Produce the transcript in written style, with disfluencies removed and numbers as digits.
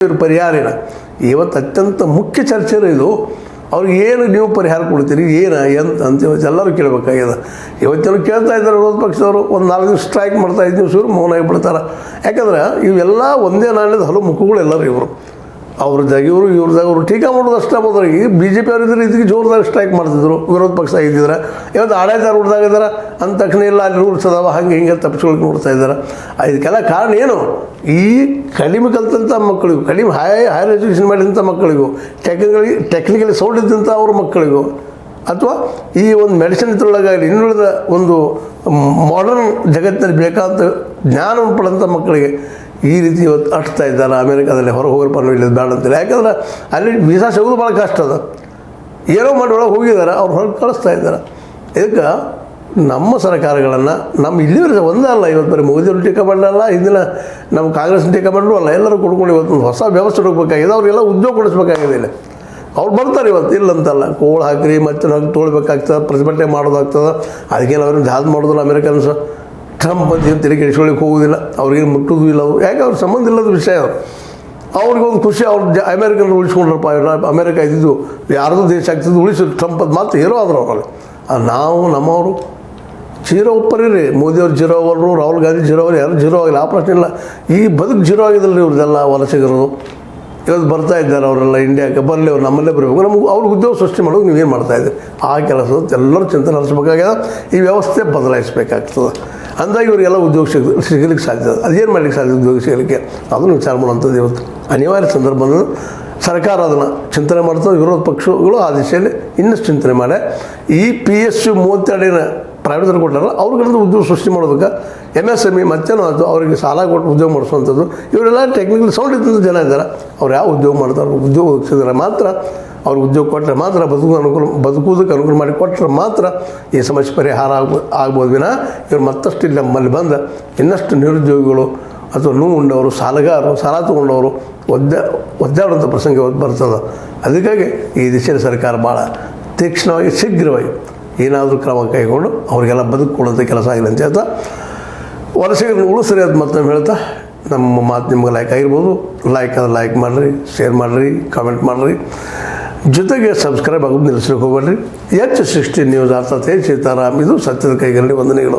ಪರಿಹಾರೇನ ಇವತ್ತು ಅತ್ಯಂತ ಮುಖ್ಯ ಚರ್ಚೆ ಇದು. ಅವ್ರಿಗೆ ಏನು ನೀವು ಪರಿಹಾರ ಕೊಡ್ತೀರಿ, ಏನು ಎಂತ ಅಂತ ಇವತ್ತು ಎಲ್ಲರೂ ಕೇಳಬೇಕಾಗ್ಯದ. ಇವತ್ತೇನು ಕೇಳ್ತಾ ಇದ್ದಾರೆ ವಿರೋಧ ಪಕ್ಷದವರು. ಒಂದು 4 ದಿವಸ ಸ್ಟ್ರೈಕ್ ಮಾಡ್ತಾ 5 ದಿವಸ ಇವರು ಮೌನ ಆಗಿಬಿಡ್ತಾರೆ. ಯಾಕಂದ್ರೆ ಇವೆಲ್ಲ ಒಂದೇ ನಾಣ್ಯದ ಹಲವು ಮುಖಗಳು ಎಲ್ಲರೂ ಇವರು. ಅವ್ರದಾಗ ಇವ್ರದಾಗ ಟೀಕಾ ಮಾಡೋದು ಅಷ್ಟೇ ಹೋದ್ರೆ. ಈಗ BJP ಅವ್ರು ಇದ್ರೆ ಇದಕ್ಕೆ ಜೋರದಾಗ ಸ್ಟ್ರೈಕ್ ಮಾಡ್ತಿದ್ರು, ವಿರೋಧ ಪಕ್ಷ ಇದ್ದಿದ್ರೆ. ಇವತ್ತು ಆಡಳಿತ ರೂಢದಾಗಿದ್ದಾರೆ ಅಂದ ತಕ್ಷಣ ಇಲ್ಲ ಅಲ್ಲಿ ರೂಲ್ಸ್ ಅದಾವ ಹಂಗೆ ಹಿಂಗೆ ತಪ್ಪಿಸ್ಕೊಳಕ್ಕೆ ನೋಡ್ತಾ ಇದ್ದಾರೆ. ಇದಕ್ಕೆಲ್ಲ ಕಾರಣ ಏನು? ಈ ಕಡಿಮೆ ಕಲಿತಂಥ ಮಕ್ಕಳಿಗೂ, ಕಡಿಮೆ ಹೈಯರ್ ಎಜುಕೇಷನ್ ಮಾಡಿದಂಥ ಮಕ್ಕಳಿಗೂ, ಟೆಕ್ನಿಕಲಿ ಸೌಂಡ್ ಇದ್ದಂಥ ಅವ್ರ ಮಕ್ಕಳಿಗೂ, ಅಥವಾ ಈ ಒಂದು ಮೆಡಿಸಿನ್ ಇದ್ರೊಳಗಾಗಲಿ ಇನ್ನುಳಿದ ಒಂದು ಮಾಡರ್ನ್ ಜಗತ್ತಿನಲ್ಲಿ ಬೇಕಾದಂಥ ಜ್ಞಾನವನ್ನು ಪಡೆದಂಥ ಮಕ್ಕಳಿಗೆ ಈ ರೀತಿ ಇವತ್ತು ಅಟ್ತಾ ಇದ್ದಾರೆ. ಅಮೇರಿಕಾದಲ್ಲಿ ಹೊರಗೆ ಹೋಗೋರು ಪರ್ವ ಇಲ್ಲದು ಬೇಡ ಅಂತೇಳಿ. ಯಾಕಂದ್ರೆ ಅಲ್ಲಿ ವೀಸಾ ಸಿಗೋದು ಭಾಳ ಕಷ್ಟ ಅದ. ಏನೋ ಮಾಡಿ ಒಳಗೆ ಹೋಗಿದ್ದಾರೆ, ಅವ್ರು ಹೊರಗೆ ಕಳಿಸ್ತಾ ಇದ್ದಾರೆ. ಇದಕ್ಕೆ ನಮ್ಮ ಸರ್ಕಾರಗಳನ್ನು ನಮ್ಮ ಇಲ್ಲಿವರೆಗೆ ಒಂದೇ ಅಲ್ಲ, ಇವತ್ತು ಬರೀ ಮೋದಿಯವರು ಟೀಕಾ ಮಾಡಲ್ಲ, ಹಿಂದಿನ ನಮ್ಮ ಕಾಂಗ್ರೆಸ್ ಟೀಕಾ ಮಾಡಲು ಅಲ್ಲ, ಎಲ್ಲರೂ ಕೊಡ್ಕೊಂಡು ಇವತ್ತು ಒಂದು ಹೊಸ ವ್ಯವಸ್ಥೆ ಹುಡುಕಬೇಕಾಗಿದೆ. ಅವ್ರಿಗೆಲ್ಲ ಉದ್ಯೋಗ ಕೊಡಿಸ್ಬೇಕಾಗಿದೆ. ಇಲ್ಲಿ ಅವ್ರು ಬರ್ತಾರೆ ಇವತ್ತು, ಇಲ್ಲಂತಲ್ಲ. ಕೋಳು ಹಾಕಿರಿ ಮತ್ತೆ ಹಾಕಿ ತೊಳ್ಬೇಕಾಗ್ತದೆ, ಪ್ರತಿಭಟನೆ ಮಾಡೋದಾಗ್ತದೆ. ಅದಕ್ಕೇನು ಅವ್ರನ್ನ ಜಾದ್ ಮಾಡೋದಿಲ್ಲ ಅಮೇರಿಕನ್ಸ್. ಟ್ರಂಪ್ ಅಂತ ತೆರಿಗೆ ಇಳಿಸ್ಕೊಳ್ಳಿಕ್ಕೆ ಹೋಗೋದಿಲ್ಲ, ಅವ್ರಿಗೇನು ಮುಟ್ಟೋದು ಇಲ್ಲ. ಅವರು ಯಾಕೆ ಅವ್ರ ಸಂಬಂಧ ಇಲ್ಲದ ವಿಷಯ. ಅವ್ರಿಗೊಂದು ಖುಷಿ, ಅವ್ರು ಅಮೇರಿಕನ್ ಉಳಿಸ್ಕೊಂಡ್ರಪ್ಪ. ಅಮೇರಿಕ ಇದ್ದಿದ್ದು ಯಾರ್ದು ದೇಶ ಆಗ್ತಿದ್ದು ಉಳಿಸಿದ್ರು. ಟ್ರಂಪ್ ಅದು ಮಾತ್ರ ಹೀರೋ ಆದ್ರು ಅವರಲ್ಲಿ. ನಾವು ನಮ್ಮವರು ಜೀರೋ ಉಪ್ಪರಿ. ಮೋದಿಯವ್ರು ಜೀರೋ ಅವರು, ರಾಹುಲ್ ಗಾಂಧಿ ಜೀರೋ ಅವರು, ಯಾರು ಜೀರೋ ಆಗಿಲ್ಲ, ಆ ಪ್ರಶ್ನೆ ಇಲ್ಲ. ಈ ಬದುಕು ಜೀರೋ ಆಗಿದಲ್ಲ ರೀ ಇವ್ರದ್ದೆಲ್ಲ ವಲಸಿಗರು. ಇವತ್ತು ಬರ್ತಾ ಇದ್ದಾರೆ ಅವರೆಲ್ಲ ಇಂಡಿಯಾಕ್ಕೆ. ಬರಲಿ ಅವ್ರು ನಮ್ಮಲ್ಲೇ ಬರಬೇಕು, ನಮ್ಗೆ ಅವ್ರಿಗೆ ಉದ್ಯೋಗ ಸೃಷ್ಟಿ ಮಾಡೋದು ನೀವೇನು ಮಾಡ್ತಾಯಿದ್ದೀರಿ? ಆ ಕೆಲಸದ ಎಲ್ಲರೂ ಚಿಂತನೆ ನಡೆಸಬೇಕಾಗ್ಯದ. ಈ ವ್ಯವಸ್ಥೆ ಬದಲಾಯಿಸಬೇಕಾಗ್ತದೆ. ಅಂದಾಗ ಇವರಿಗೆಲ್ಲ ಉದ್ಯೋಗ ಸಿಗಲಿಕ್ಕೆ ಸಾಧ್ಯ. ಅದೇನು ಮಾಡಲಿಕ್ಕೆ ಸಾಧ್ಯ ಉದ್ಯೋಗ ಸಿಗಲಿಕ್ಕೆ? ಅದನ್ನು ವಿಚಾರ ಮಾಡುವಂಥದ್ದು ಇವತ್ತು ಅನಿವಾರ್ಯ ಸಂದರ್ಭದಲ್ಲಿ ಸರ್ಕಾರ ಅದನ್ನು ಚಿಂತನೆ ಮಾಡ್ತದೆ. ವಿರೋಧ ಪಕ್ಷಗಳು ಆ ದಿಶೆಯಲ್ಲಿ ಇನ್ನಷ್ಟು ಚಿಂತನೆ ಮಾಡಿ ಈ PSU 32 ಪ್ರೈವೇಟ್ ಕೊಟ್ಟಾರಲ್ಲ ಅವ್ರಿಗೆಲ್ಲ ಉದ್ಯೋಗ ಸೃಷ್ಟಿ ಮಾಡೋದಕ್ಕೆ MSME ಮತ್ತೇನೋ ಅದು ಅವರಿಗೆ ಸಾಲ ಕೊಟ್ಟು ಉದ್ಯೋಗ ಮಾಡಿಸುವಂಥದ್ದು. ಇವರೆಲ್ಲ ಟೆಕ್ನಿಕಲ್ ಸೌಂಡ್ ಇದ್ದಂಥ ಜನ ಇದ್ದಾರೆ. ಅವ್ರು ಯಾವ ಉದ್ಯೋಗ ಮಾಡ್ತಾರೆ? ಉದ್ಯೋಗ ಒದಗಿಸಿದ್ರೆ ಮಾತ್ರ, ಅವ್ರಿಗೆ ಉದ್ಯೋಗ ಕೊಟ್ಟರೆ ಮಾತ್ರ, ಬದುಕುವುದಕ್ಕೆ ಅನುಕೂಲ ಮಾಡಿ ಕೊಟ್ಟರೆ ಮಾತ್ರ ಈ ಸಮಸ್ಯೆ ಪರಿಹಾರ ಆಗ್ಬೋದು ವಿನ ಇವ್ರು ಮತ್ತಷ್ಟು ಇಲ್ಲಿ ನಮ್ಮಲ್ಲಿ ಬಂದ ಇನ್ನಷ್ಟು ನಿರುದ್ಯೋಗಿಗಳು ಅಥವಾ ನೋವು ಉಂಡವರು, ಸಾಲಗಾರರು, ಸಾಲ ತೊಗೊಂಡವರು ಒದ್ದಾಡುವಂಥ ಪ್ರಸಂಗ ಬರ್ತದೆ. ಅದಕ್ಕಾಗಿ ಈ ದಿಶೆಯಲ್ಲಿ ಸರ್ಕಾರ ಭಾಳ ತೀಕ್ಷ್ಣವಾಗಿ ಶೀಘ್ರವಾಗಿ ಏನಾದರೂ ಕ್ರಮ ಕೈಗೊಂಡು ಅವರಿಗೆಲ್ಲ ಬದುಕೊಡುವಂಥ ಕೆಲಸ ಆಗಿಲ್ಲ ಅಂತ ಹೇಳ್ತಾ ವಲಸಿಗರನ್ನು ಉಳಿಸ್ರಿ ಅಂತ ಮತ್ತೊಮ್ಮೆ ಹೇಳ್ತಾ ನಮ್ಮ ಮಾತು ನಿಮ್ಗೆ ಲೈಕ್ ಆಗಿರ್ಬೋದು. ಲೈಕ್ ಆದರೆ ಲೈಕ್ ಮಾಡಿರಿ, ಶೇರ್ ಮಾಡಿರಿ, ಕಾಮೆಂಟ್ ಮಾಡಿರಿ. ಜೊತೆಗೆ ಸಬ್ಸ್ಕ್ರೈಬ್ ಆಗೋದು ನಿಲ್ಲಿಸ್ಲಿಕ್ಕೆ ಹೋಗ್ಬೇಡ್ರಿ. H16 ನ್ಯೂಸ್ ಅರ್ಥಾತ್ ಸೀತಾರಾಮ್. ಇದು ಸತ್ಯದ ಕೈಗರಡಿ ವಂದನೆಗಳು.